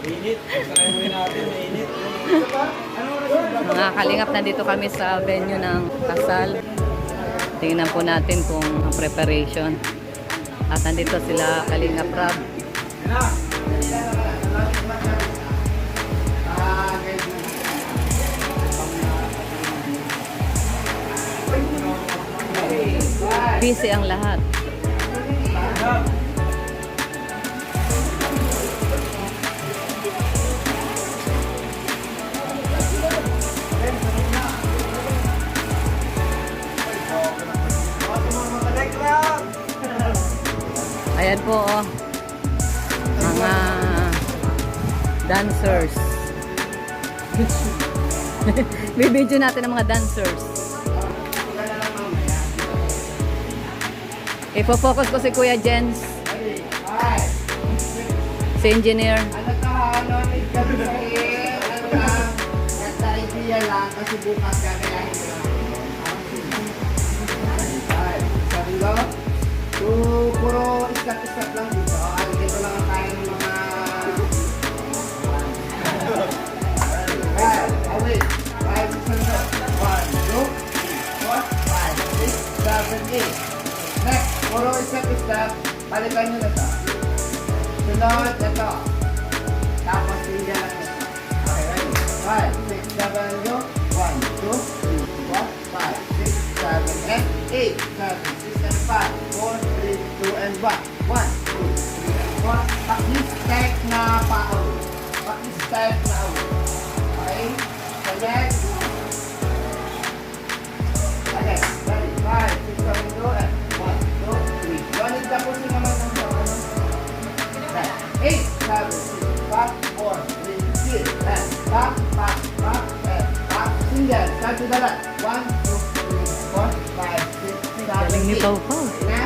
Init. Sarayuin natin, mainit. Mga kalingap, nandito kami sa venue ng kasal. Tingnan po natin kung ang preparation. At nandito sila Kalingap Rab. Busy ang lahat. Ayan po, oh. Mga dancers. Bibidyo natin ang mga dancers. Ipo-focus ko si Kuya Jens. Si engineer. Kasi bukas gagayahin ko lang. So, puro iskat-iskat lang dito. Dito lang ang kaya ng mga... Wait. 5, 6, 1, 2, 3, 4, 5, 6, 7, 8. Next, puro iskat-iskat. Palitan nyo na ito. Sunod, ito. Tapos, hindi lang ito. Okay, ready? 5, 6, 7, go. 1, 2, 3, 4, 5, 6, 7, and 8. 7, 6, and 5, 4, 3, 2, and 1. 1, 2, 3, and 4. Pakistep na pao. Pakistep na out. Okay? So next. Okay. Ready? 5, 6, 7, go. And 1, 2, 3. Ganit na po naman ng sa 8, 7, 6, 5, 4, 3, 2, and back, back, back, and back. Single. Start to the left. 1, 2, 3, 4, 5, 6, 7, 8. Galing ni Pau Pau. Na?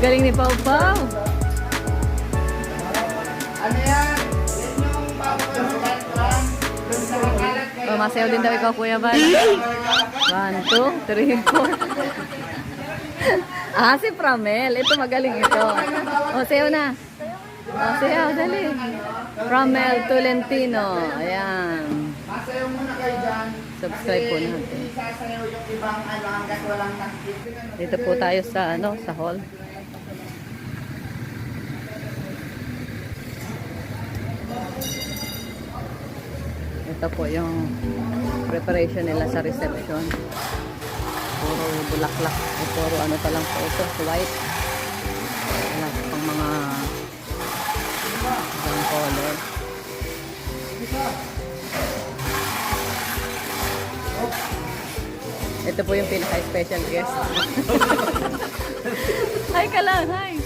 Galing ni Pau Pau. Ano yan? Yan yung papapasalat ko. Doon sa makalat kayo. Oh, masayaw din daw ikaw, Kuya Bal. 1, 2, 3, 4. Ah, si Pramel. Ito, magaling ito. Oh, sayaw na. Oh, sayaw, dali. Pramel Tolentino. Ayan. Masayaw muna kayo dyan. Subscribe po natin. Sasayaw yung ibang ano hanggat walang nakikita. Dito po tayo sa sa hall. Ito po yung preparation nila sa reception. Puro bulaklak. Puro ano pa lang po ito, white. Wala pang mga ibang color. Ito po yung pinaka-special guest. Hi ka lang, hi! Ayan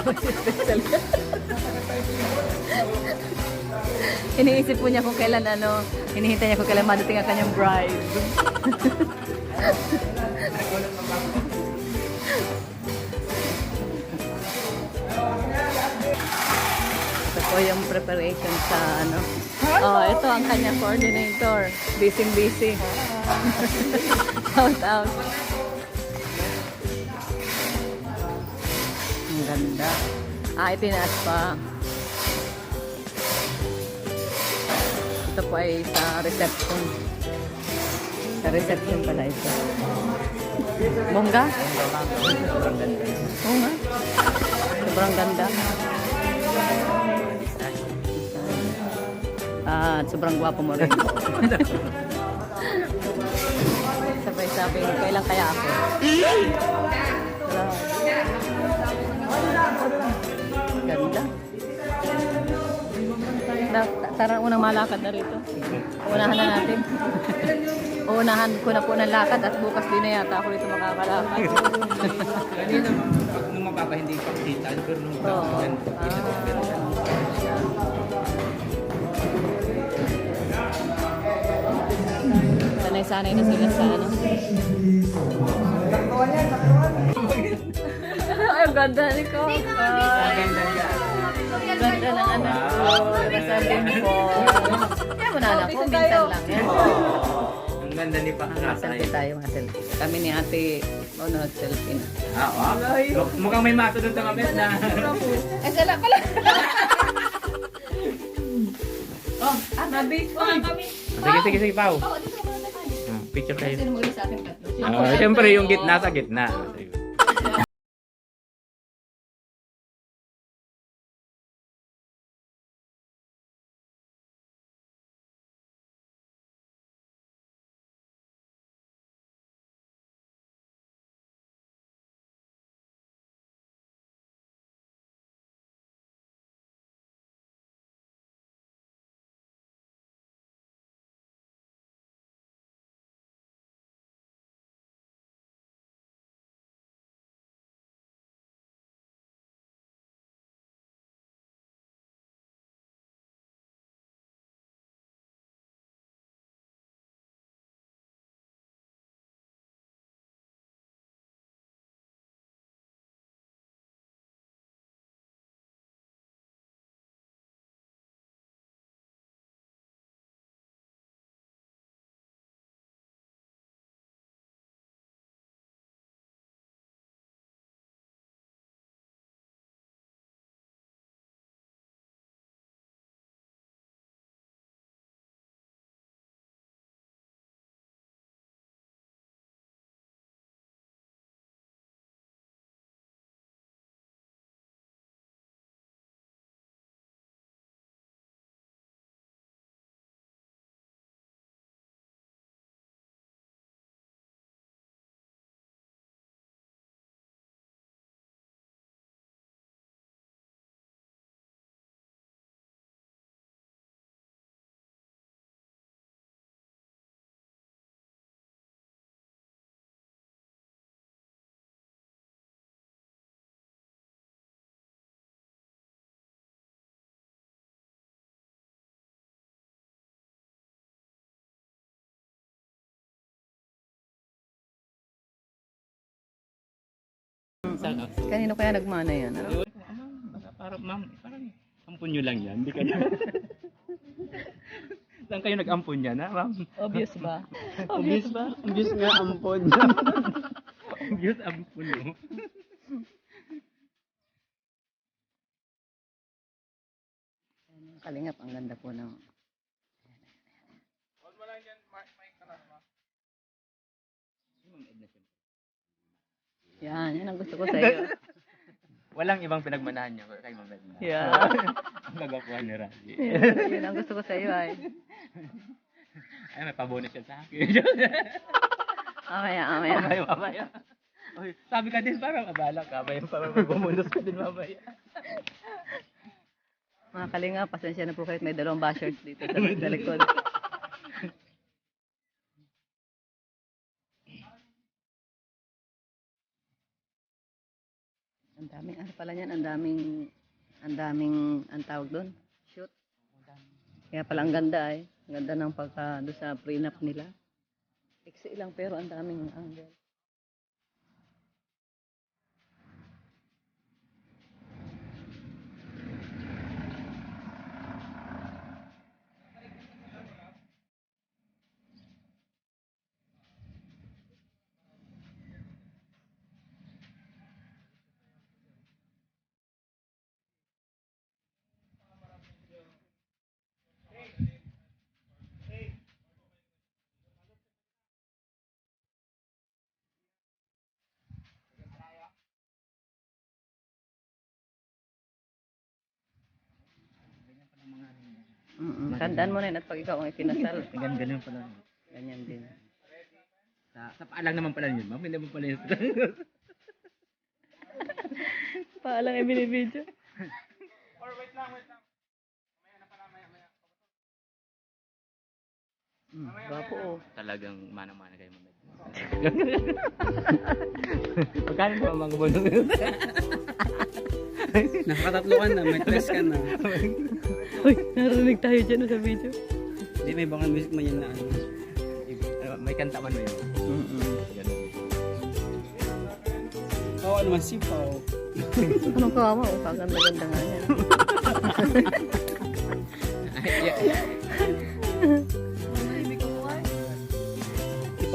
po yung special guest. Iniisip po niya kung kailan hinihintay niya kung kailan madating ang kanyang bride. Ito po yung preparation sa Oh, ito ang kanyang coordinator. Busy. Shout out. Ang ganda. Itinaas pa. Ito po ay sa reception. Sa reception pala ito. Bongga? Oo nga. Sobrang ganda. At sobrang gwapo mo rin. Sabay-sabay, kailan kaya ako? Ganda. Tara, unang malakad na rito. Unahan na natin. Unahan ko na po ng lakad at bukas din na yata ako rito makakalakad. Kanina, nung mapapa hindi pa kita, pero nung kita Sanay-sanay na sila sa Ay, ang ganda ni ko. Ganda ng anak ko. Kasal din po. Kaya mo na anak ko, minsan lang yan. Ang ganda ni Pakakasay. Selfie tayo, mga selfie. Kami ni ate, nag-selfie na. Mukhang may masunod na kami na. Ay, sala pala! Mabis pa nga kami. Sige, Pao. Oo, dito ka muna tayo. Picture kayo. Sino mag-isa sa ating tatlo? Siyempre yung gitna sa gitna. Kanino kaya nagmana yan? Ano? Parang, ma'am, parang ampun nyo lang yan. Hindi kayo. Saan kayo nag-ampun yan, ha, ma'am? Obvious ba? Obvious ba? Obvious nga ampun. Obvious ampun, no? Kalingap, ang ganda po ng... Yan ang gusto ko sa iyo. Walang ibang pinagmanahan niya kay Ma'am Edna. Yeah. Ang kagapuhan ni Raji. Yun ang gusto ko sa iyo ay. Ay, may pabonus yan sa akin. Mamaya. Oy, sabi ka din parang abala ka. May pabonus ka din mamaya. Mga kalingap, pasensya na po kahit may dalawang bashers dito sa likod. Ang daming, ano pala yan, ang tawag doon, shoot. Kaya pala ang ganda ang ganda ng pagka doon sa prenup nila. Iksi lang pero ang daming angle. Tandaan mo na yun at pag ikaw ang ipinasal. Ganyan pala. Ganyan din. Sa paalang naman pala yun, ma'am. Hindi mo pala yun. Paalang ay binibidyo. Or wait lang. Gwapo oh. Talagang manang-mana kayo Ma'am Edna. Magkano naman mga bonus? Nakatatlo ka na, may tres ka na. Uy, narinig tayo dyan sa video. Hindi, may background music man yan na ano. May kanta man mo yun. Ganun. Oo, naman sipaw. Anong kawawa oh, kaganda-ganda nga yan.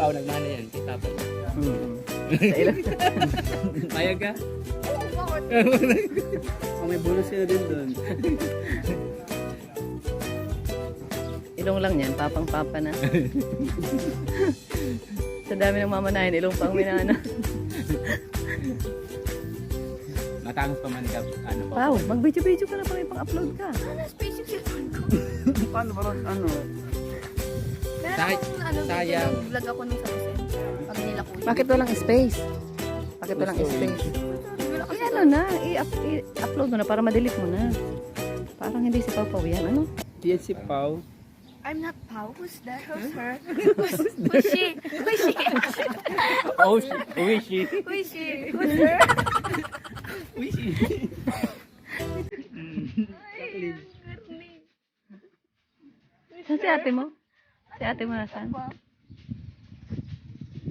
Pao, nagmana yan. Itapon. Sa ilang. Payag ka? Oh, may bonus sila din doon. Ilong lang yan, papang-papa na. Sa dami ng mamanahin, ilong pang minana. Matangos pa man ka. Ano pa? Pao, mag-video-video ka na pa, may pang-upload ka. Paano ba ano? Sayang. Vlog ako nung sa Quezon. Pag nila kuya. Bakit walang space? Bakit walang space? Ano na, i-upload mo na para ma-delete mo na. Parang hindi si Pao Pao yan, ano? Yan si Pao. I'm not Pao. Who's that? Who's her? Who's she? Who's she? Oh, she. Who's she? Who's her? Saan si ate mo? Si ate mo nasaan?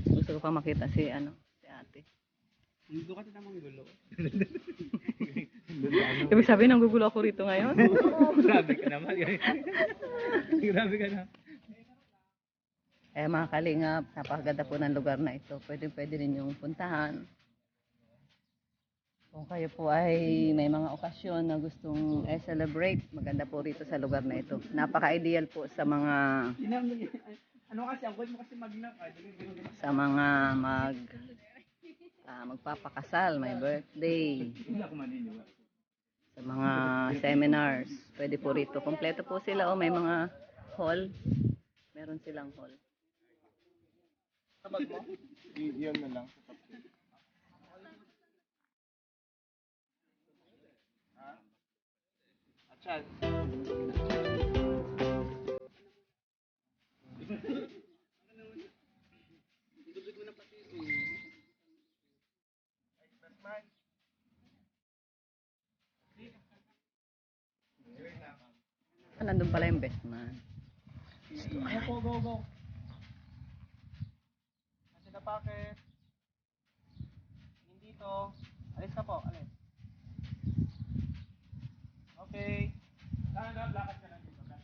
Gusto ko pa makita si ano, si ate. Hindi ka namang gulo. Ibig sabihin, nanggugulo ako rito ngayon. Grabe ka naman. Grabe ka na. Eh mga kalingap, napakaganda po ng lugar na ito. Pwede ninyong puntahan. Kung kayo po ay may mga okasyon na gustong celebrate, maganda po rito sa lugar na ito. Napaka-ideal po sa mga Ano kasi, ang mo kasi mag-knock. sa mga magpapakasal, may birthday, sa mga seminars. Pwede po rito. Kompleto po sila. May mga hall. Meron silang hall. Yun na lang. Achan. Nandun pala yung best man. Go. Kasi na packet. Hindi to. Alis na po, alis. Okay. Lakad ka lang dito.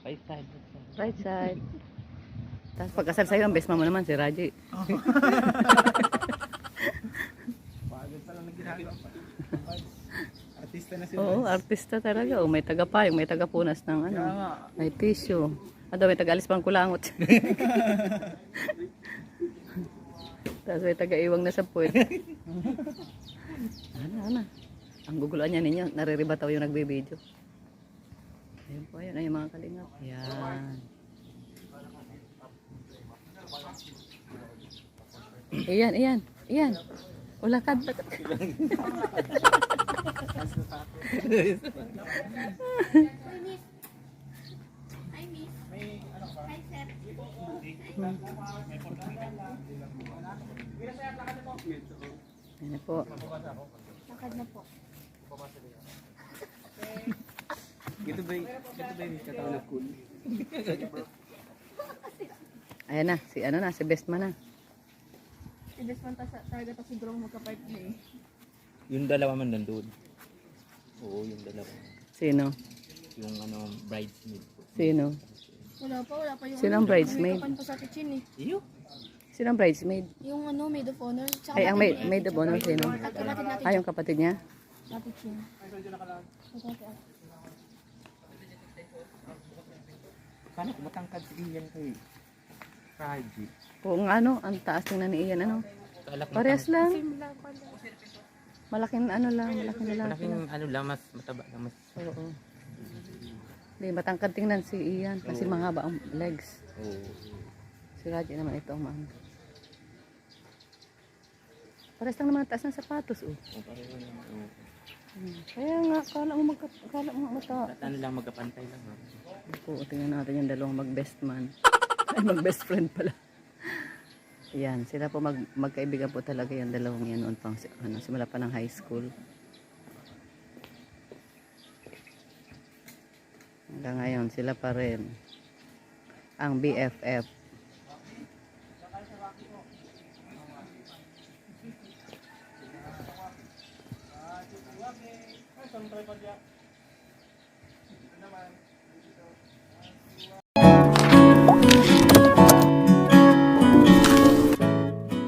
Right side. Right side. Tapos pagkasal sa'yo, ang best man mo naman si Raji. Artista na sila. Oo, artista talaga. May tagapayong, may tagapunas ng ano. May tissue. May taga-alis pang kulangot. Tapos may taga-iwang na sa puwet. Ano. Ang guguluan niya ninyo, nariribataw yung nagbibideo. Ayun po, ayun. Ayun mga kalingap. Yan. Iyan. Ulakad. Hi, miss. Hi, sir. Yan po. Lakad na po. Ito ba yung katawan na cool? Ayan na, si best man na. Si Desmond talaga to siguro magka-partner eh. Yung dalawa man nandun. Oo, yung dalawa. Sino? Yung bridesmaid po. Sino? Wala pa yung Sino ang bridesmaid? May kapan pa sa kitchen eh. Iyo? Sino ang bridesmaid? Yung maid of honor. Tsaka Ay, ang maid of honor, sino? At kapatid natin. Ay, yung kapatid niya? Kapatid siya. Paano kung matangkad si Ian kay Raji? Kung ano, ang taas tingnan ni Ian, ano? Parehas lang. Malaking lalaki Malaking lang. mas mataba lang. Oo. Hindi, matangkad tingnan si Ian kasi mahaba ang legs. Oo. Si Raji naman ito ang maano. Parehas lang naman ang taas ng sapatos, oh. Kaya nga, kala mo mata. Ano lang, magkapantay lang. Oo, tingnan natin yung dalawang mag-best man. Ay, mag-best friend pala. Yan, sila po magkaibigan po talaga yung dalawang yan noon pang simula pa ng high school. Hanggang ngayon, sila pa rin ang BFF. Ito naman.